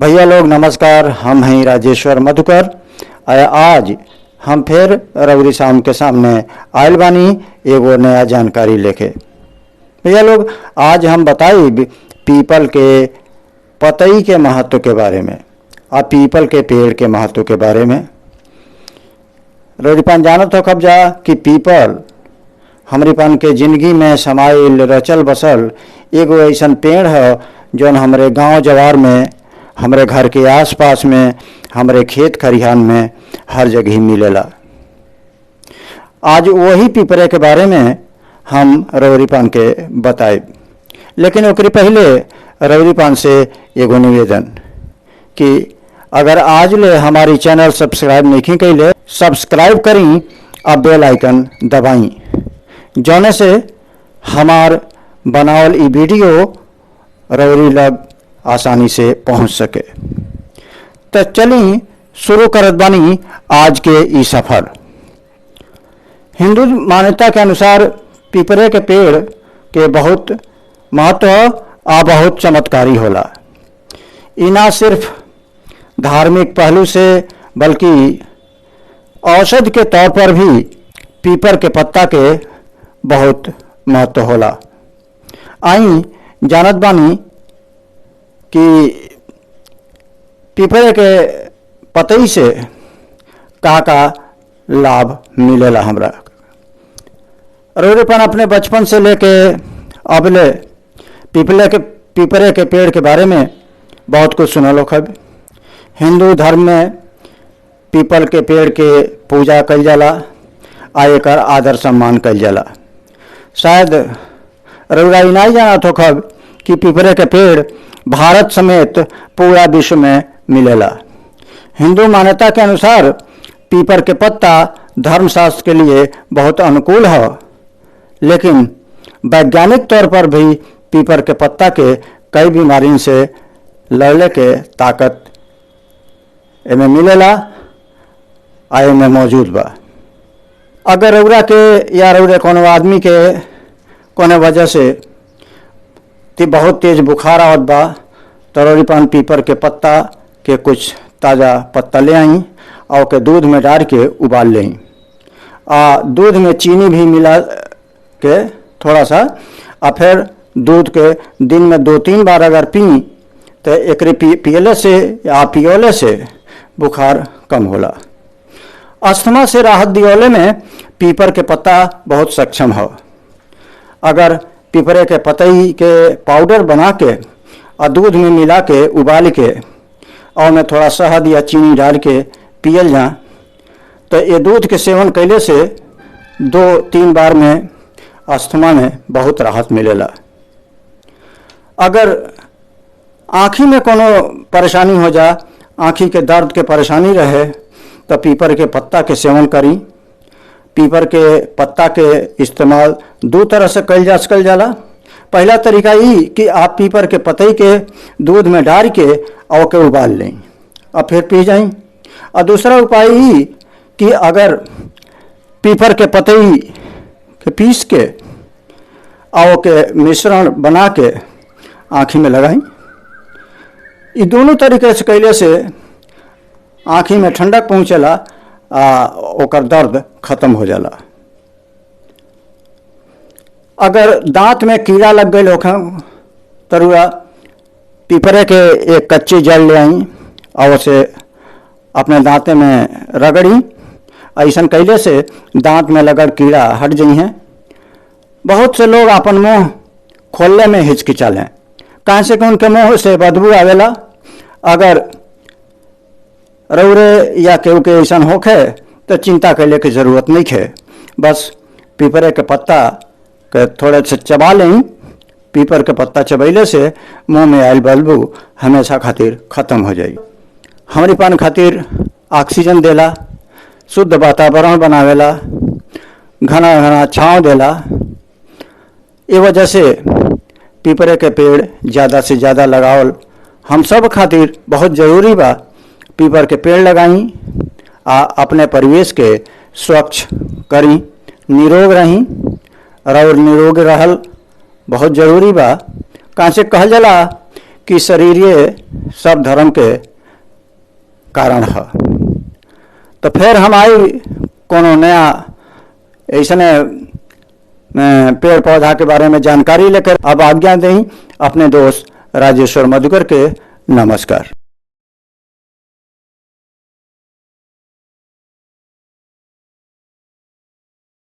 भैया लोग नमस्कार। हम हैं राजेश्वर मधुकर। आज हम फिर रउरी शाम के सामने आयल बानी एगो नया जानकारी लेके। भैया लोग आज हम बताई पीपल के पतई के महत्व के बारे में और पीपल के पेड़ के महत्व के बारे में। रउरी पान जानत हो कब जा कि पीपल हमरी पान के जिंदगी में समाइल रचल बसल एगो ऐसन पेड़ है जौन हमरे गांव जवार में, हमरे घर के आसपास में, हमरे खेत खरिहान में हर जगह ही मिलेला। आज वही पीपरे के बारे में हम रउरी पान के बताए, लेकिन ओकरी पहले रउरी पान से एगो निवेदन कि अगर आज ले हमारी चैनल सब्सक्राइब नहीं कैले, सब्सक्राइब करी और बेल आइकन दबाई, जौने से हमार बनावल ई वीडियो रउरी लग आसानी से पहुंच सके। तो चली शुरू करत बानी आज के ई सफर। हिंदू मान्यता के अनुसार पीपरे के पेड़ के बहुत महत्व आ बहुत चमत्कारी होला। ई ना सिर्फ धार्मिक पहलू से बल्कि औषधि के तौर पर भी पीपर के पत्ता के बहुत महत्व होला। आई जानत बानी कि पीपरे के पतई से का लाभ मिलेला। हमरा रोरेपन अपने बचपन से लेके अब ले पीपरे के पेड़ के बारे में बहुत कुछ सुनल होखब। हिंदू धर्म में पीपल के पेड़ के पूजा कइल जाला आ एकर आदर सम्मान कइल जाला। शायद रउरा ई नहीं जानत होखब कि पीपरे के पेड़ भारत समेत पूरा विश्व में मिलेला। हिंदू मान्यता के अनुसार पीपर के पत्ता धर्मशास्त्र के लिए बहुत अनुकूल है, लेकिन वैज्ञानिक तौर पर भी पीपर के पत्ता के कई बीमारियों से लड़ने के ताकत एमे मिलेला आ एमे मौजूद बा। अगर रउरा के या रउरे कोनो आदमी के कोनो वजह से बहुत तेज बुखार आवत बा तो रउरी पान पीपर के पत्ता के कुछ ताज़ा पत्ता ले आई और के दूध में डाल के उबाल लें आ दूध में चीनी भी मिला के थोड़ा सा और फिर दूध के दिन में 2-3 बार अगर पी तो एकरे पियले से या पियोले से बुखार कम होला। अस्थमा से राहत दियोले में पीपर के पत्ता बहुत सक्षम हो। अगर पीपरे के पतई के पाउडर बना के और दूध में मिला के उबाल के और में थोड़ा शहद या चीनी डाल के पियल जा तो ये दूध के सेवन कैले से 2-3 बार में अस्थमा में बहुत राहत मिलेला। अगर आँखी में कोनो परेशानी हो जा, आँखी के दर्द के परेशानी रहे तो पीपर के पत्ता के सेवन करी। पीपर के पत्ता के इस्तेमाल 2 तरह से कइल जा सकल जाला। पहला तरीका ये कि आप पीपर के पतई के दूध में डाल के और के उबाल लें और फिर पी जाएं। और दूसरा उपाय ये कि अगर पीपर के पतई के पीस के और के मिश्रण बना के आँखी में लगाएं। ये दोनों तरीके से कैले से आँखी में ठंडक पहुँचेला ओकर दर्द खत्म हो जाला। अगर दांत में कीड़ा लग गई होख तरुआ पीपरे के एक कच्ची जड़ ले आई और उसे अपने दांते में रगड़ी। ऐसा कैले से दांत में लगल कीड़ा हट जाइ हैं। बहुत से लोग अपन मुंह खोलने में हिचकिचालें, कहाँ से कि उनके मुंह से बदबू आवेला। अगर रउरे या केहू के ऐसा होखे तो चिंता कैले की जरूरत नहीं है। बस पीपरे के पत्ता के थोड़े से चबा लें। पीपर के पत्ता चबैले से मुंह में आयल बदबू हमेशा खातिर ख़त्म हो जाई। हमारी पान खातिर ऑक्सीजन देला, शुद्ध वातावरण बनावेला, घना घना छाँव देला। ये वजह से पीपरे के पेड़ ज़्यादा से ज़्यादा लगावल हम सब खातिर बहुत ज़रूरी बा। पीपर के पेड़ लगाई आ अपने परिवेश के स्वच्छ करी, निरोग रही। और निरोग रहल बहुत जरूरी बा। कहाँ से कहल जाला कि शरीरिये सब धर्म के कारण है। तो फिर हम आई कोनो नया ऐसने पेड़ पौधा के बारे में जानकारी लेकर अब आज्ञा दें अपने दोस्त राजेश्वर मधुकर के। नमस्कार।